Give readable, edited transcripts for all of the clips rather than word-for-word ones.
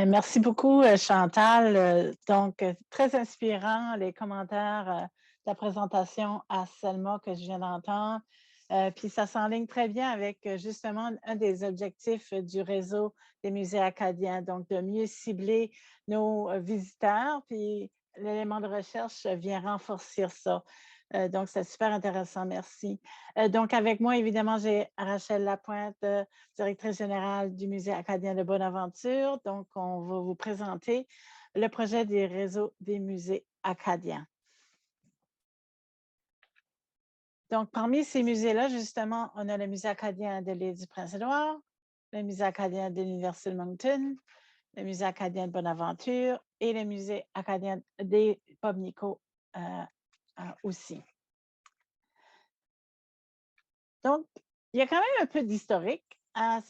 Merci beaucoup, Chantal. Très inspirant les commentaires de la présentation à Selma que je viens d'entendre. Puis ça s'enligne très bien avec justement un des objectifs du réseau des musées acadiens, donc de mieux cibler nos visiteurs. Puis l'élément de recherche vient renforcer ça. Donc, c'est super intéressant, merci. Donc, avec moi, évidemment, j'ai Rachel Lapointe, directrice générale du Musée acadien de Bonaventure. Donc, on va vous présenter le projet des réseaux des musées acadiens. Donc, parmi ces musées-là, justement, on a le Musée acadien de l'île du Prince-Édouard, le Musée acadien de l'Université de Moncton, le Musée acadien de Bonaventure et le Musée acadien des Pobnico aussi. Donc, il y a quand même un peu d'historique à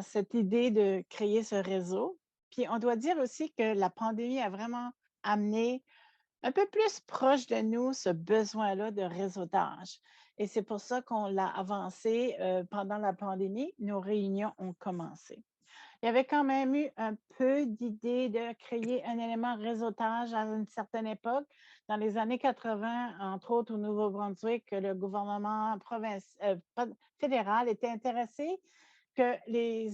cette idée de créer ce réseau. Puis on doit dire aussi que la pandémie a vraiment amené un peu plus proche de nous ce besoin-là de réseautage. Et c'est pour ça qu'on l'a avancé pendant la pandémie. Nos réunions ont commencé. Il y avait quand même eu un peu d'idée de créer un élément réseautage à une certaine époque. Dans les années 80, entre autres au Nouveau-Brunswick, le gouvernement fédéral était intéressé que les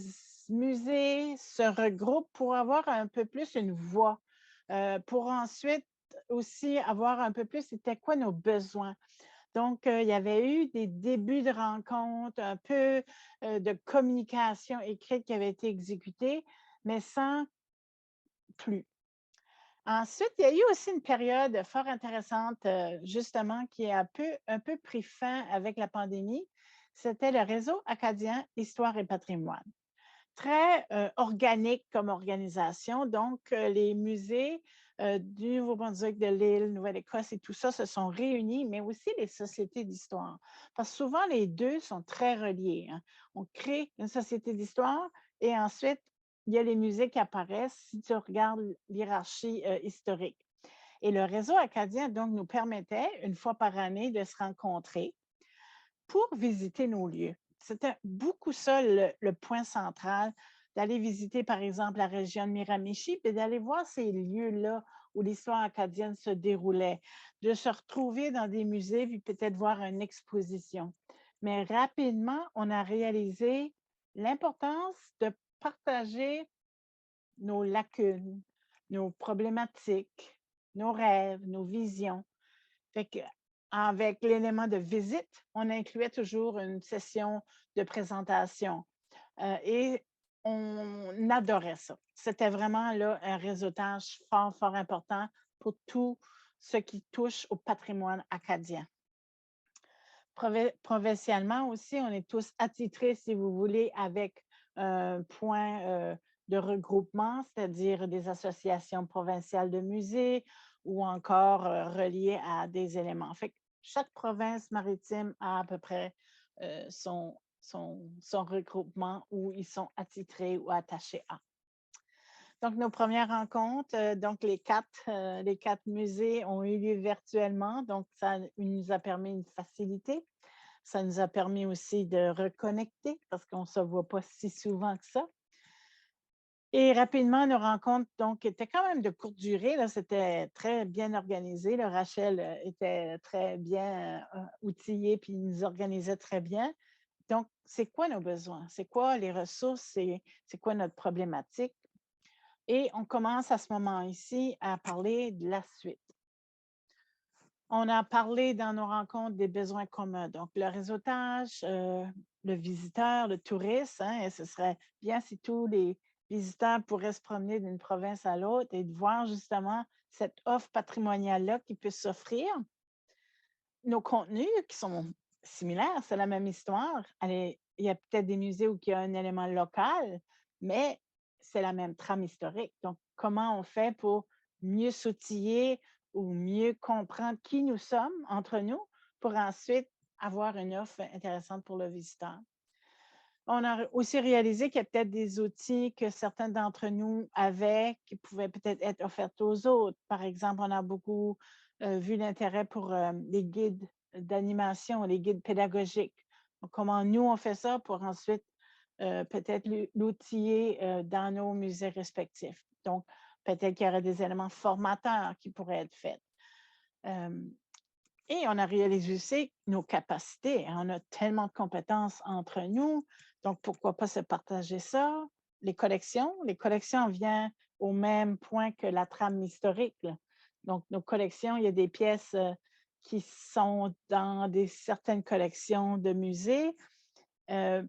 musées se regroupent pour avoir un peu plus une voix, pour ensuite aussi avoir un peu plus c'était quoi nos besoins. Donc, il y avait eu des débuts de rencontres, un peu de communication écrite qui avait été exécutée, mais sans plus. Ensuite, il y a eu aussi une période fort intéressante, justement, qui a un peu pris fin avec la pandémie. C'était le réseau acadien Histoire et patrimoine. Très organique comme organisation. Donc, les musées du Nouveau-Brunswick, de l'île, Nouvelle-Écosse et tout ça se sont réunis, mais aussi les sociétés d'histoire. Parce que souvent, les deux sont très reliés. Hein. On crée une société d'histoire et ensuite, il y a les musées qui apparaissent si tu regardes l'hierarchie historique. Et le réseau acadien, donc, nous permettait, une fois par année, de se rencontrer pour visiter nos lieux. C'était beaucoup ça le point central, d'aller visiter, par exemple, la région de Miramichi, puis d'aller voir ces lieux-là où l'histoire acadienne se déroulait, de se retrouver dans des musées, puis peut-être voir une exposition. Mais rapidement, on a réalisé l'importance de partager nos lacunes, nos problématiques, nos rêves, nos visions. Fait que, avec l'élément de visite, on incluait toujours une session de présentation et on adorait ça. C'était vraiment là un réseautage fort, fort important pour tout ce qui touche au patrimoine acadien. Provincialement aussi, on est tous attitrés, si vous voulez, avec un point de regroupement, c'est-à-dire des associations provinciales de musées ou encore reliées à des éléments. Fait que chaque province maritime a à peu près son regroupement où ils sont attitrés ou attachés à. Donc, nos premières rencontres, donc les quatre musées ont eu lieu virtuellement, donc ça nous a permis une facilité. Ça nous a permis aussi de reconnecter parce qu'on ne se voit pas si souvent que ça. Et rapidement, nos rencontres donc, étaient quand même de courte durée. Là, c'était très bien organisé. Là, Rachel était très bien outillée puis nous organisait très bien. Donc, c'est quoi nos besoins? C'est quoi les ressources? C'est quoi notre problématique? Et on commence à ce moment ici à parler de la suite. On a parlé dans nos rencontres des besoins communs, donc le réseautage, le visiteur, le touriste, hein, et ce serait bien si tous les visiteurs pourraient se promener d'une province à l'autre et de voir justement cette offre patrimoniale-là qui peut s'offrir. Nos contenus qui sont similaires, c'est la même histoire. Allez, il y a peut-être des musées où il y a un élément local, mais c'est la même trame historique. Donc, comment on fait pour mieux s'outiller ou mieux comprendre qui nous sommes entre nous pour ensuite avoir une offre intéressante pour le visiteur? On a aussi réalisé qu'il y a peut-être des outils que certains d'entre nous avaient qui pouvaient peut-être être offerts aux autres. Par exemple, on a beaucoup vu l'intérêt pour les guides d'animation, les guides pédagogiques. Donc, comment nous, on fait ça pour ensuite peut-être l'outiller dans nos musées respectifs. Donc, peut-être qu'il y aurait des éléments formateurs qui pourraient être faits. Et on a réalisé aussi nos capacités. On a tellement de compétences entre nous, donc pourquoi pas se partager ça? Les collections viennent au même point que la trame historique, là. Donc, nos collections, il y a des pièces qui sont dans certaines collections de musées.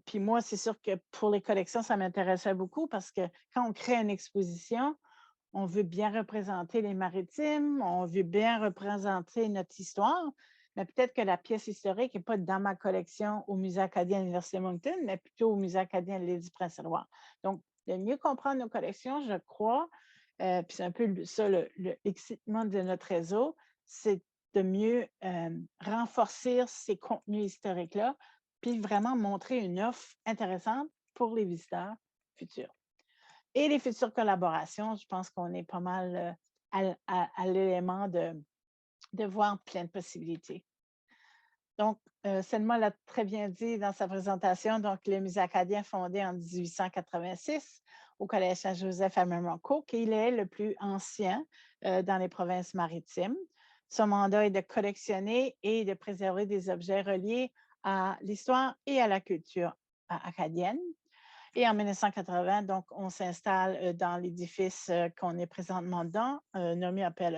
Puis moi, c'est sûr que pour les collections, ça m'intéressait beaucoup parce que quand on crée une exposition, on veut bien représenter les maritimes, on veut bien représenter notre histoire, mais peut-être que la pièce historique n'est pas dans ma collection au Musée acadien de l'Université Moncton, mais plutôt au Musée acadien de l'île du Prince-Édouard. Donc, de mieux comprendre nos collections, je crois, puis c'est un peu ça l'excitement de notre réseau, c'est de mieux renforcer ces contenus historiques-là, puis vraiment montrer une offre intéressante pour les visiteurs futurs. Et les futures collaborations, je pense qu'on est pas mal à l'élément de voir plein de possibilités. Donc, Selma l'a très bien dit dans sa présentation, donc le Musée acadien fondé en 1886 au Collège Saint-Joseph à Memramcook, il est le plus ancien dans les provinces maritimes. Son mandat est de collectionner et de préserver des objets reliés à l'histoire et à la culture acadienne. Et en 1980, donc, on s'installe dans l'édifice qu'on est présentement dedans, nommé après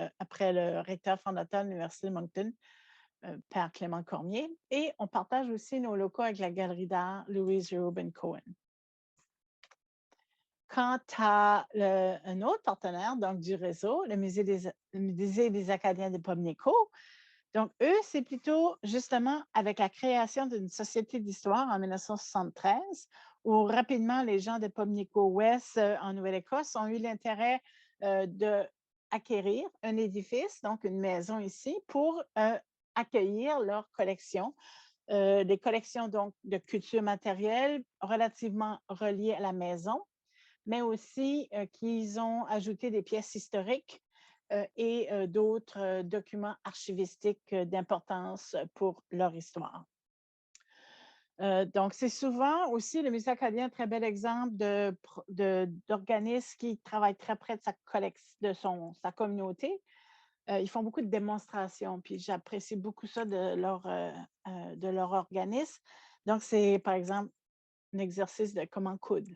le recteur fondateur de l'Université de Moncton, Père Clément Cormier. Et on partage aussi nos locaux avec la galerie d'art Louise Reuben Cohen. Quant à un autre partenaire donc, du réseau, le Musée des Acadiens de Pomnico, donc, eux, c'est plutôt justement avec la création d'une société d'histoire en 1973, où rapidement les gens de Pomnico West en Nouvelle-Écosse ont eu l'intérêt d'acquérir un édifice, donc une maison ici, pour accueillir leurs collections. Des collections donc de culture matérielle relativement reliées à la maison, mais aussi qu'ils ont ajouté des pièces historiques et d'autres documents archivistiques d'importance pour leur histoire. Donc, c'est souvent aussi le Musée acadien un très bel exemple d'organismes qui travaillent très près de sa communauté. Ils font beaucoup de démonstrations, puis j'apprécie beaucoup ça de leur organisme. Donc, c'est par exemple un exercice de comment coudre.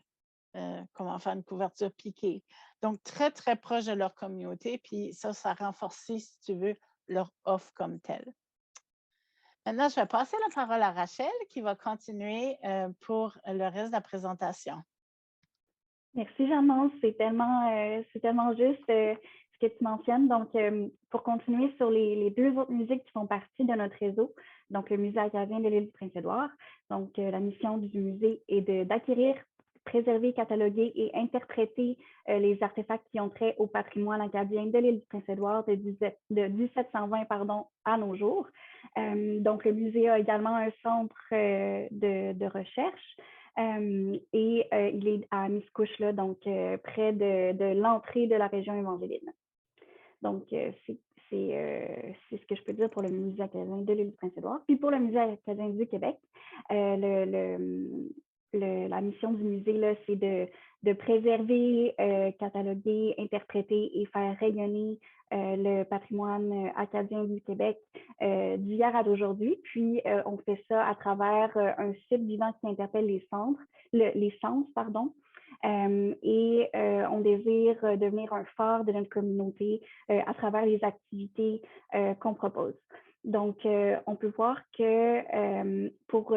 Comment faire une couverture piquée. Donc, très, très proche de leur communauté, puis ça renforce, si tu veux, leur offre comme telle. Maintenant, je vais passer la parole à Rachel qui va continuer pour le reste de la présentation. Merci, Jeanne-Mance. C'est tellement juste ce que tu mentionnes. Donc, pour continuer sur les deux autres musées qui font partie de notre réseau, donc le Musée acadien de l'île du Prince-Édouard. Donc, la mission du musée est d'acquérir, préserver, cataloguer et interpréter les artefacts qui ont trait au patrimoine acadien de l'île du Prince-Édouard de 1720 à nos jours. Donc, le musée a également un centre de recherche. Et il est à Miscouche, là, donc près de l'entrée de la région évangéline. Donc, c'est ce que je peux dire pour le Musée acadien de l'île du Prince-Édouard. Puis pour le Musée acadien du Québec, la mission du musée, c'est de préserver, cataloguer, interpréter et faire rayonner le patrimoine acadien du Québec d'hier à d'aujourd'hui. Puis, on fait ça à travers un site vivant qui interpelle les sens, pardon. Et on désire devenir un phare de notre communauté à travers les activités qu'on propose. Donc, on peut voir que pour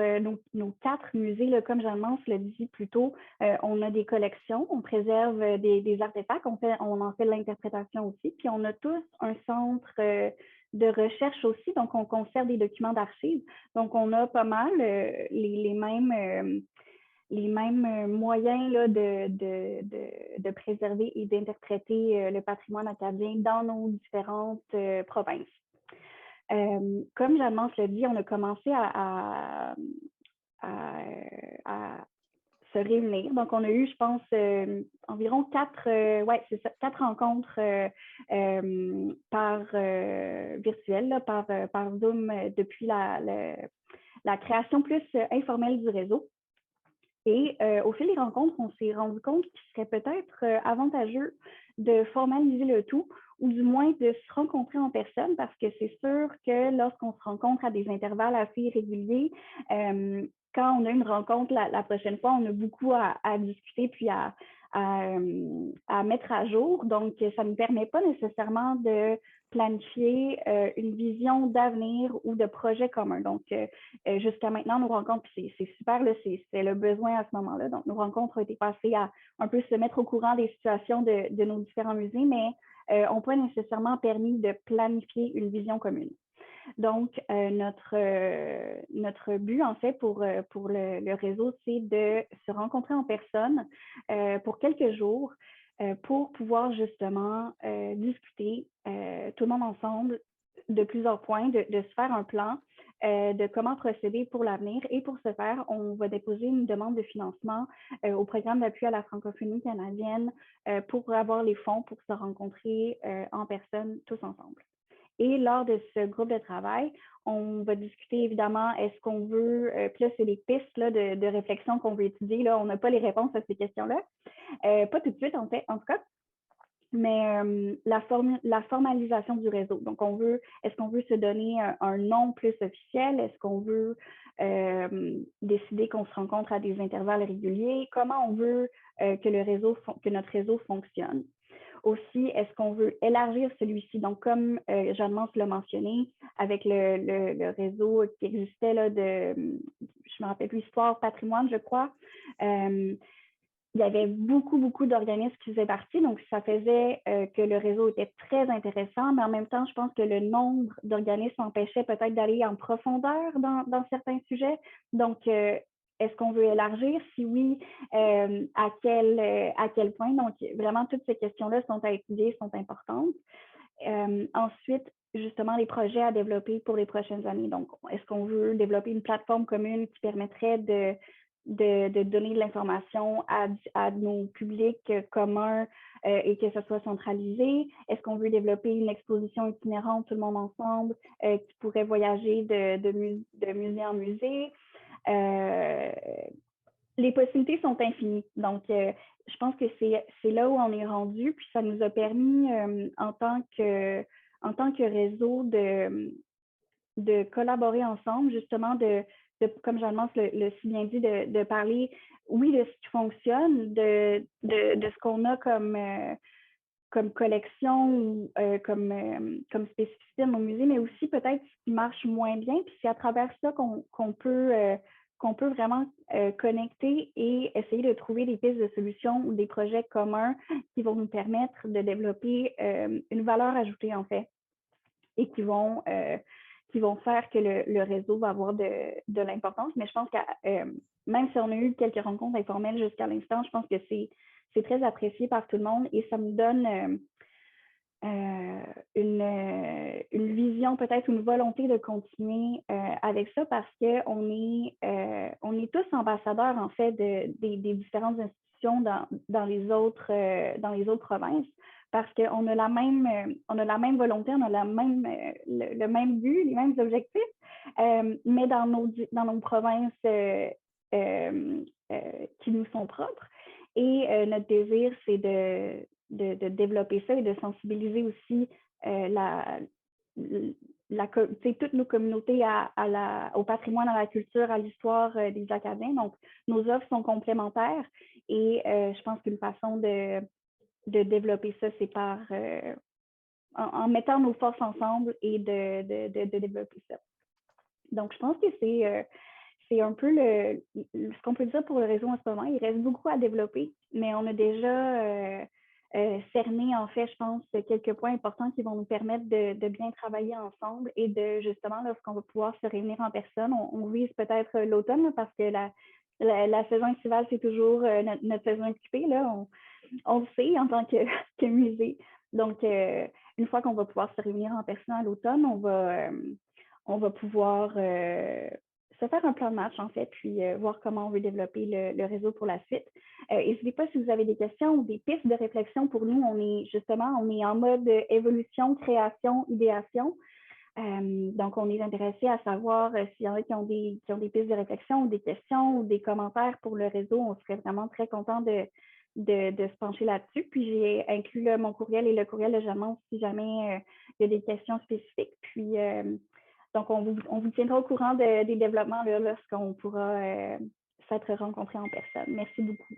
nos 4 musées, là, comme Jeanne-Mance l'a dit plus tôt, on a des collections, on préserve des artefacts, on en fait de l'interprétation aussi, puis on a tous un centre de recherche aussi, donc on conserve des documents d'archives. Donc, on a pas mal les mêmes moyens là, de préserver et d'interpréter le patrimoine acadien dans nos différentes provinces. Comme Jeanne-Mance l'a dit, on a commencé à se réunir. Donc, on a eu, je pense, environ 4 rencontres par virtuel, là, par Zoom depuis la création plus informelle du réseau. Et au fil des rencontres, on s'est rendu compte qu'il serait peut-être avantageux de formaliser le tout ou du moins de se rencontrer en personne parce que c'est sûr que lorsqu'on se rencontre à des intervalles assez réguliers, quand on a une rencontre la prochaine fois, on a beaucoup à discuter puis à mettre à jour. Donc, ça ne nous permet pas nécessairement de planifier une vision d'avenir ou de projet commun. Donc, jusqu'à maintenant, nos rencontres, c'est super, c'est le besoin à ce moment-là. Donc, nos rencontres ont été passées à un peu se mettre au courant des situations de nos différents musées, mais n'ont pas nécessairement permis de planifier une vision commune. Donc, notre but, en fait, pour le réseau, c'est de se rencontrer en personne pour quelques jours pour pouvoir justement discuter tout le monde ensemble de plusieurs points, de se faire un plan de comment procéder pour l'avenir. Et pour ce faire, on va déposer une demande de financement au programme d'appui à la francophonie canadienne pour avoir les fonds pour se rencontrer en personne tous ensemble. Et lors de ce groupe de travail, on va discuter évidemment, est-ce qu'on veut, puis là, c'est des pistes là, de réflexion qu'on veut étudier. Là, on n'a pas les réponses à ces questions-là. Pas tout de suite, en fait, en tout cas. Mais la formalisation du réseau. Donc, est-ce qu'on veut se donner un nom plus officiel? Est-ce qu'on veut décider qu'on se rencontre à des intervalles réguliers? Comment on veut que notre réseau fonctionne? Aussi, est-ce qu'on veut élargir celui-ci? Donc, comme Jeanne-Mance l'a mentionné, avec le réseau qui existait là, je me rappelle plus, Histoire, Patrimoine, je crois, il y avait beaucoup d'organismes qui faisaient partie, donc ça faisait que le réseau était très intéressant, mais en même temps, je pense que le nombre d'organismes empêchait peut-être d'aller en profondeur dans certains sujets. Donc, est-ce qu'on veut élargir? Si oui, à quel point? Donc, vraiment, toutes ces questions-là sont à étudier, sont importantes. Ensuite, justement, les projets à développer pour les prochaines années. Donc, est-ce qu'on veut développer une plateforme commune qui permettrait de donner de l'information à nos publics communs et que ce soit centralisé? Est-ce qu'on veut développer une exposition itinérante, tout le monde ensemble, qui pourrait voyager de musée en musée? Les possibilités sont infinies. Donc, je pense que c'est là où on est rendu. Puis ça nous a permis, en tant que réseau, de collaborer ensemble, justement, comme Jeanne-Mance le si bien dit, de parler, oui, de ce qui fonctionne, de ce qu'on a comme collection ou comme spécificité dans nos musées, mais aussi peut-être ce qui marche moins bien. Puis c'est à travers ça qu'on peut vraiment connecter et essayer de trouver des pistes de solutions ou des projets communs qui vont nous permettre de développer une valeur ajoutée, en fait, et qui vont faire que le réseau va avoir de l'importance. Mais je pense que même si on a eu quelques rencontres informelles jusqu'à l'instant, je pense que c'est très apprécié par tout le monde et ça me donne une vision, peut-être une volonté de continuer avec ça parce qu'on est tous ambassadeurs, en fait, des différentes institutions dans les autres provinces parce qu'on a la même volonté, on a le même but, les mêmes objectifs, mais dans nos provinces qui nous sont propres. Et notre désir, c'est de développer ça et de sensibiliser aussi toutes nos communautés au patrimoine, à la culture, à l'histoire des Acadiens. Donc, nos offres sont complémentaires et je pense qu'une façon de développer ça, c'est en mettant nos forces ensemble et de développer ça. Donc, je pense que c'est un peu ce qu'on peut dire pour le réseau en ce moment. Il reste beaucoup à développer, mais on a déjà cerné, en fait, je pense, quelques points importants qui vont nous permettre de bien travailler ensemble et justement, lorsqu'on va pouvoir se réunir en personne, on vise peut-être l'automne parce que la saison estivale, c'est toujours notre saison occupée. Là, on le sait en tant que musée. Donc, une fois qu'on va pouvoir se réunir en personne à l'automne, on va pouvoir se faire un plan de match, en fait, puis voir comment on veut développer le réseau pour la suite. N'hésitez pas si vous avez des questions ou des pistes de réflexion pour nous. On est en mode évolution, création, idéation. Donc, on est intéressé à savoir s'il y en a qui ont des pistes de réflexion ou des questions ou des commentaires pour le réseau. On serait vraiment très content de se pencher là-dessus. Puis, j'ai inclus là, mon courriel et le courriel de Jamon si jamais il y a des questions spécifiques. Puis, donc, on vous tiendra au courant des développements là, lorsqu'on pourra s'être rencontrés en personne. Merci beaucoup.